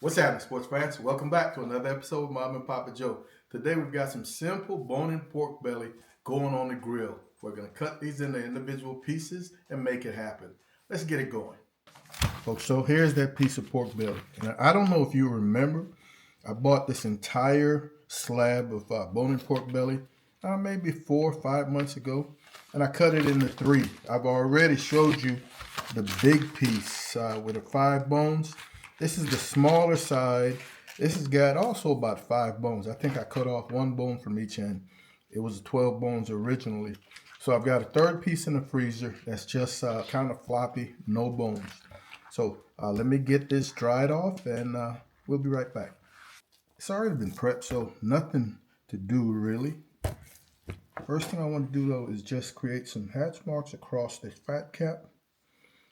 What's happening, sports fans? Welcome back to another episode of Mom and Papa Joe. Today we've got some simple bone-in pork belly going on the grill. We're going to cut these into individual pieces and make it happen. Let's get it going. Folks, so here's that piece of pork belly. Now, I don't know if you remember, I bought this entire slab of bone-in pork belly maybe 4 or 5 months ago, and I cut it into three. I've already showed you the big piece with the 5 bones. This is the smaller side. This has got also about 5 bones. I think I cut off 1 bone from each end. It was 12 bones originally. So I've got a third piece in the freezer that's just kind of floppy, no bones. So let me get this dried off and we'll be right back. It's already been prepped, so nothing to do really. First thing I want to do though is just create some hatch marks across the fat cap.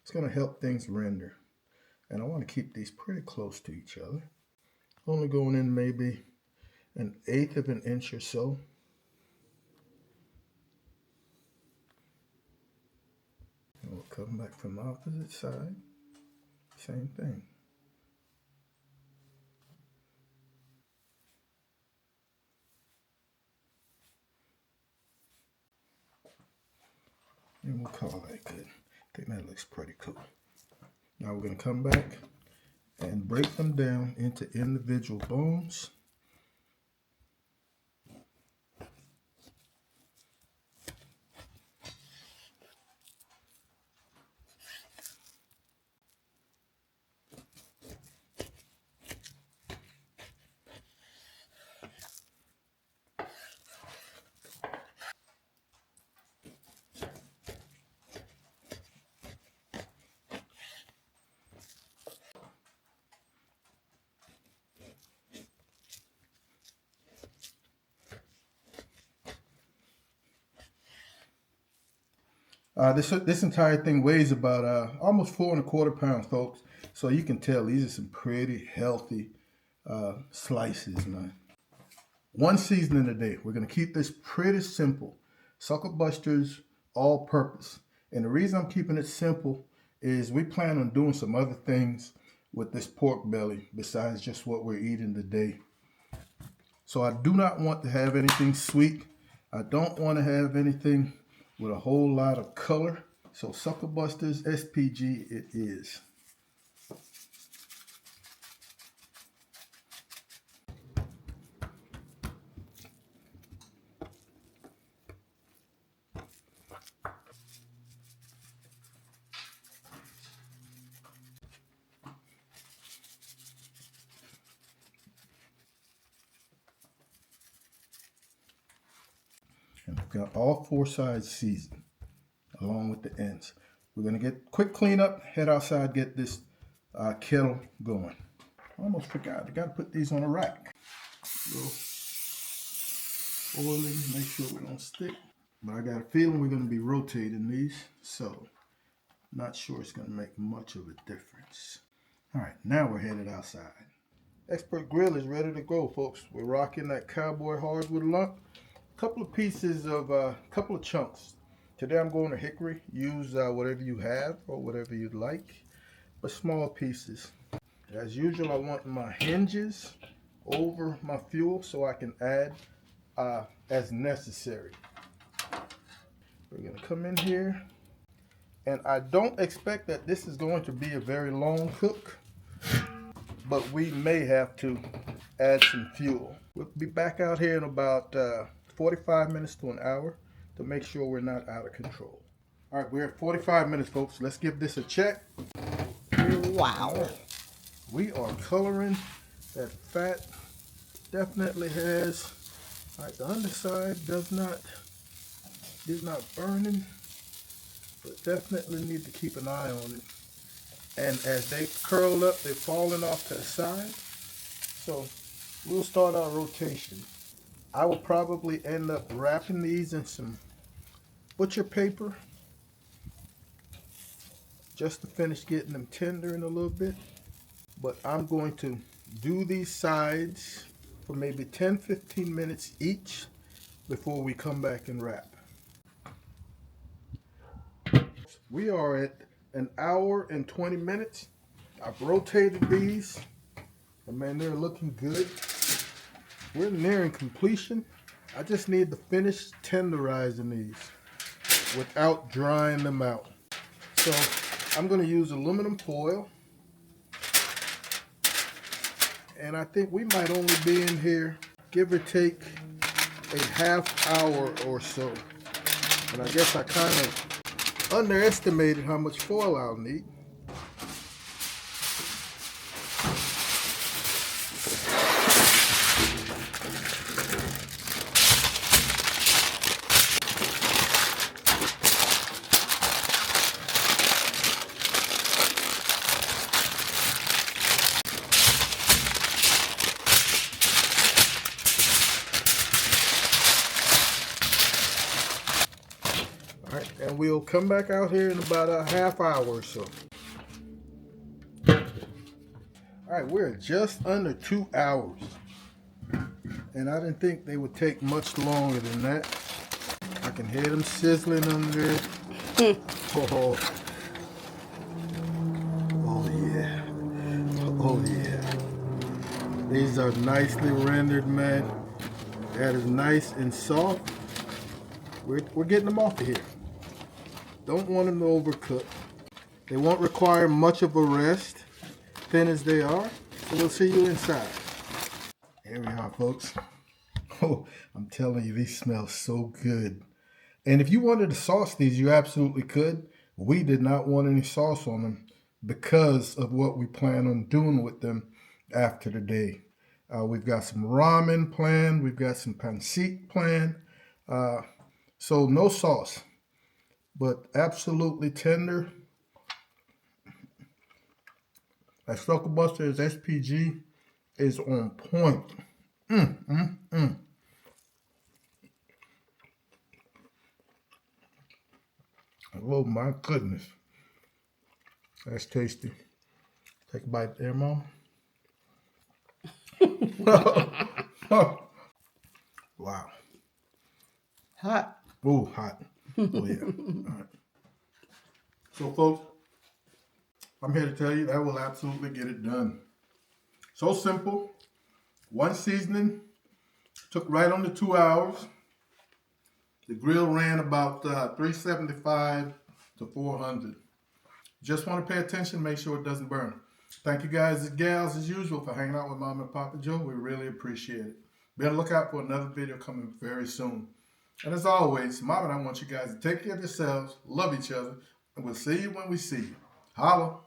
It's going to help things render. And I want to keep these pretty close to each other. Only going in maybe 1/8 of an inch or so. And we'll come back from the opposite side. Same thing. And we'll call that good. I think that looks pretty cool. Now we're going to come back and break them down into individual bones. This entire thing weighs about almost 4¼ pounds, folks. So you can tell these are some pretty healthy slices, man. One seasoning a day. We're gonna keep this pretty simple. Sucker Busters all purpose. And the reason I'm keeping it simple is we plan on doing some other things with this pork belly besides just what we're eating today. So I do not want to have anything sweet. I don't want to have anything with a whole lot of color. So Sucker Busters SPG it is. And we've got all 4 sides seasoned along with the ends. We're gonna get quick cleanup, head outside, get this kettle going. Almost forgot, I gotta put these on a rack. Little oiling, make sure we don't stick. But I got a feeling we're gonna be rotating these, so not sure it's gonna make much of a difference. All right, now we're headed outside. Expert Grill is ready to go, folks. We're rocking that cowboy hardwood lump. Couple of pieces of couple of chunks. Today I'm going to hickory. Use whatever you have or whatever you'd like, but small pieces. As usual, I want my hinges over my fuel so I can add as necessary. We're gonna come in here, and I don't expect that this is going to be a very long cook, but we may have to add some fuel. We'll be back out here in about 45 minutes to an hour to make sure we're not out of control. All right, we're at 45 minutes, folks. Let's give this a check. Wow. We are coloring. That fat definitely has, all right, the underside is not burning, but definitely need to keep an eye on it. And as they curl up, they're falling off to the side. So we'll start our rotation. I will probably end up wrapping these in some butcher paper just to finish getting them tender in a little bit. But I'm going to do these sides for maybe 10-15 minutes each before we come back and wrap. We are at 1 hour and 20 minutes. I've rotated these And man, they're looking good. We're nearing completion. I just need to finish tenderizing these without drying them out. So I'm going to use aluminum foil. And I think we might only be in here, give or take, a half hour or so. And I guess I kind of underestimated how much foil I'll need. All right, and we'll come back out here in about a half hour or so. All right, we're just under 2 hours. And I didn't think they would take much longer than that. I can hear them sizzling under it. Oh, oh yeah. Oh yeah. These are nicely rendered, man. That is nice and soft. We're getting them off of here. Don't want them to overcook. They won't require much of a rest, thin as they are. So we'll see you inside. Here we are, folks. Oh, I'm telling you, these smell so good. And if you wanted to sauce these, you absolutely could. We did not want any sauce on them because of what we plan on doing with them after the day. We've got some ramen planned. We've got some pancit planned. So no sauce, but absolutely tender. That Struggle Buster's SPG is on point. Oh my goodness. That's tasty. Take a bite there, Mom. Wow. Hot. Ooh, hot. Oh yeah. All right. So folks, I'm here to tell you that will absolutely get it done. So simple. One seasoning. Took right under 2 hours. The grill ran about 375 to 400. Just want to pay attention, make sure it doesn't burn. Thank you guys and gals as usual for hanging out with Mom and Papa Joe. We really appreciate it. Be on the lookout for another video coming very soon. And as always, Mom and I want you guys to take care of yourselves, love each other, and we'll see you when we see you. Holla.